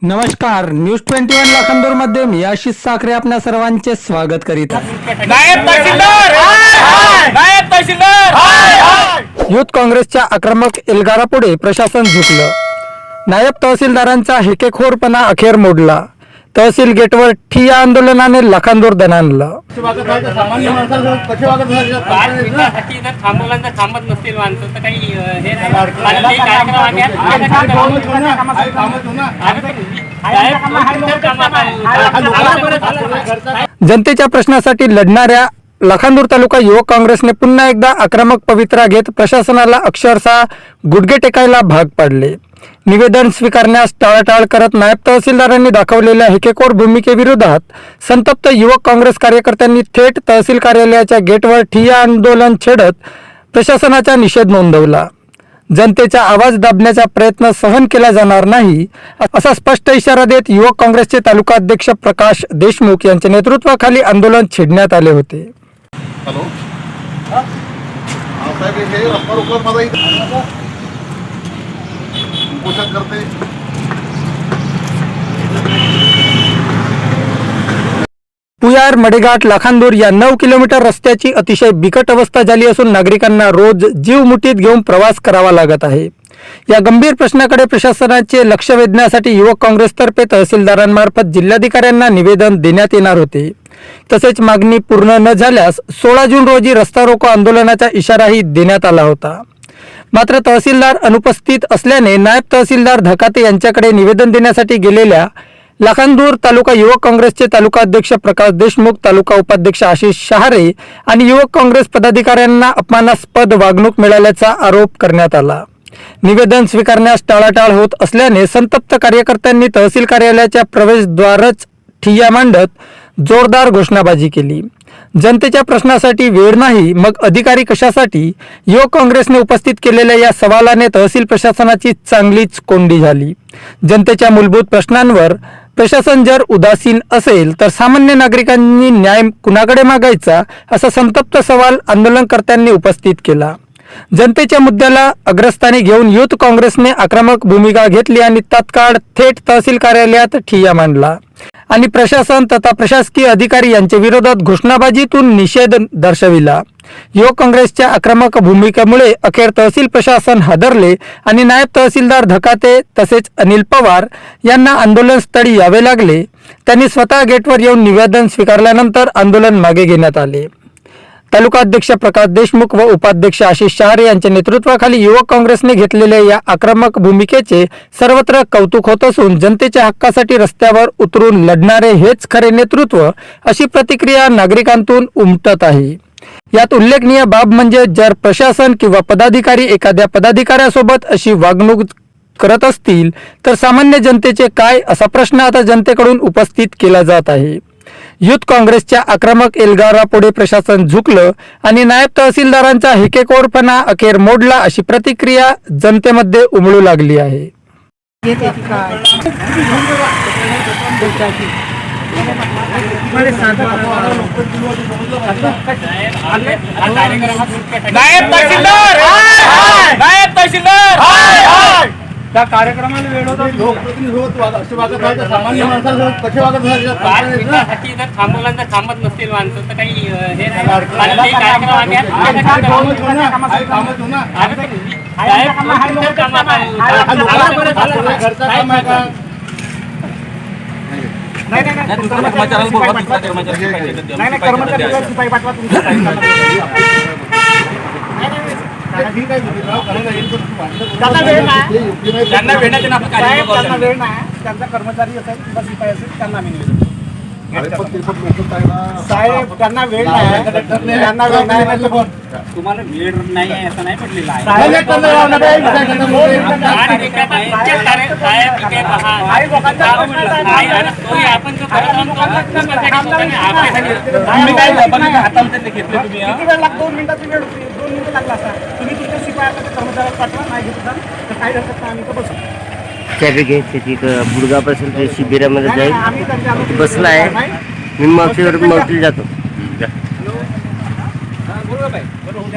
नमस्कार, न्यूज 21 लाखांदूर मध्ये मी आशिष साखरे आपल्या सर्वांचे स्वागत करीत आहे। नायब तहसीलदार नायब तहसीलदार युथ काँग्रेसच्या आक्रमक एल्गारापुढे प्रशासन झुकलं। नायब तहसीलदारांचा हेकेखोरपणा अखेर मोडला। तहसील गेटवर ठिय्या आंदोलनाने लाखांदूर दणाणलं। थांबत नसतील माणसं तर काही जनतेच्या प्रश्नासाठी लढणाऱ्या लाखांदूर तालुका युवक काँग्रेसने पुन्हा एकदा आक्रमक पवित्रा घेत प्रशासनाला अक्षरशः गुडघे टेकायला भाग पाडले। निवेदन स्वीकारण्यास टाळाटाळ करत नायब तहसीलदारांनी दाखवलेल्या हेकेखोर भूमिकेविरोधात संतप्त युवक काँग्रेस कार्यकर्त्यांनी थेट तहसील कार्यालयाच्या गेटवर ठिय्या आंदोलन छेडत प्रशासनाचा निषेध नोंदवला। जनतेचा आवाज दाबण्याचा प्रयत्न सहन केला जाणार नाही असा स्पष्ट इशारा देत युवक काँग्रेसचे तालुका अध्यक्ष प्रकाश देशमुख यांच्या नेतृत्वाखाली आंदोलन छेडण्यात आले होते। हॅलो साहेब, हे रस्ता रोकवर माझा उपोषण करते। पुयार मडेघाट लाखांदूर या 9 किलोमीटर रस्त्याची अतिशय बिकट अवस्था झाली असून नागरिकांना रोज जीव मुठीत घेऊन प्रवास करावा लागत आहे। या गंभीर प्रश्नाकडे प्रशासनाचे लक्ष वेधण्यासाठी युवक काँग्रेसतर्फे तहसीलदारांमार्फत जिल्हाधिकाऱ्यांना निवेदन देण्यात येणार होते। तसेच मागणी पूर्ण न झाल्यास 16 जून रोजी रस्ता रोको आंदोलनाचा इशाराही देण्यात आला होता। मात्र तहसीलदार अनुपस्थित असल्याने नायब तहसीलदार धकाते यांच्याकडे निवेदन देण्यासाठी गेलेल्या लाखांदूर तालुका युवक काँग्रेसचे तालुका अध्यक्ष प्रकाश देशमुख, तालुका उपाध्यक्ष आशिष शहारे आणि युवक काँग्रेस पदाधिकाऱ्यांना अपमानास्पद वागणूक मिळाल्याचा आरोप करण्यात आला। निवेदन स्वीकारण्यास टाळाटाळ होत असल्याने संतप्त कार्यकर्त्यांनी तहसील कार्यालयाच्या प्रवेशद्वारच ठिय्या मांडत जोरदार घोषणाबाजी केली। जनतेच्या प्रश्नासाठी वेळ नाही मग अधिकारी कशासाठी, युवक काँग्रेसने उपस्थित केलेल्या या सवालाने तहसील प्रशासनाची चांगलीच कोंडी झाली। जनतेच्या मूलभूत प्रश्नांवर प्रशासन जर उदासीन असेल तर सामान्य नागरिकांनी न्याय कुणाकडे मागायचा असा संतप्त सवाल आंदोलनकर्त्यांनी उपस्थित केला। जनतेच्या मुद्द्याला अग्रस्थानी घेऊन युथ काँग्रेसने आक्रमक भूमिका घेतली आणि तात्काळ थेट तहसील कार्यालयात ठिय्या मांडला आणि प्रशासन तथा प्रशासकीय अधिकारी यांच्या विरोधात घोषणाबाजीतून निषेध दर्शविला। युवक काँग्रेसच्या आक्रमक भूमिकेमुळे अखेर तहसील प्रशासन हादरले आणि नायब तहसीलदार धकाते तसेच अनिल पवार यांना आंदोलनस्थळी यावे लागले। त्यांनी स्वतः गेटवर येऊन निवेदन स्वीकारल्यानंतर आंदोलन मागे घेण्यात आले। तालुका अध्यक्ष प्रकाश देशमुख व उपाध्यक्ष आशिष शहारे यांच्या नेतृत्वाखाली युवक काँग्रेसने घेतलेल्या या आक्रमक भूमिकेचे सर्वत्र कौतुक होत असून जनतेच्या हक्कासाठी रस्त्यावर उतरून लढणारे हेच खरे नेतृत्व अशी प्रतिक्रिया नागरिकांतून उमटत आहे। यात उल्लेखनीय बाब म्हणजे जर प्रशासन किंवा पदाधिकारी एखाद्या पदाधिकाऱ्यासोबत अशी वागणूक करत असतील तर सामान्य जनतेचे काय असा प्रश्न आता जनतेकडून उपस्थित केला जात आहे। युथ काँग्रेसच्या आक्रमक एल्गारापुढे प्रशासन झुकलं आणि नायब तहसीलदारांचा हेकेखोरपणा अखेर मोडला अशी प्रतिक्रिया जनतेमध्ये उमळू लागली आहे। नायब तहसीलदार त्या कार्यक्रमाला वेळ होता, असे वागत आहे, सामान्य माणसासोबत कसे वागत आहे? थांबत नसतील माणसं तर काही त्यांना कर्मचारी असेल किंवा शिपाई असेल त्यांना आम्ही निवेदन साहेब त्यांना वेळ नाही, त्यांना वेळ नाही, तुम्हाला वेळ नाही आहे असं नाही पडलेलं आहे। आपण जो किती वेळ लागतो? 2 मिनिटाची वेळ होती, 2 मिनिटं लागला असता। तुम्ही तुमच्या शिपायाला कर्मचाऱ्याला पाठवा, नाही घेत तर काही हरकत नाही, आम्ही तर बसू। बुडगापासून शिबिरामध्ये जाईल बसला आहे। मी मग जातो। बरोबर आहे, बरोबर.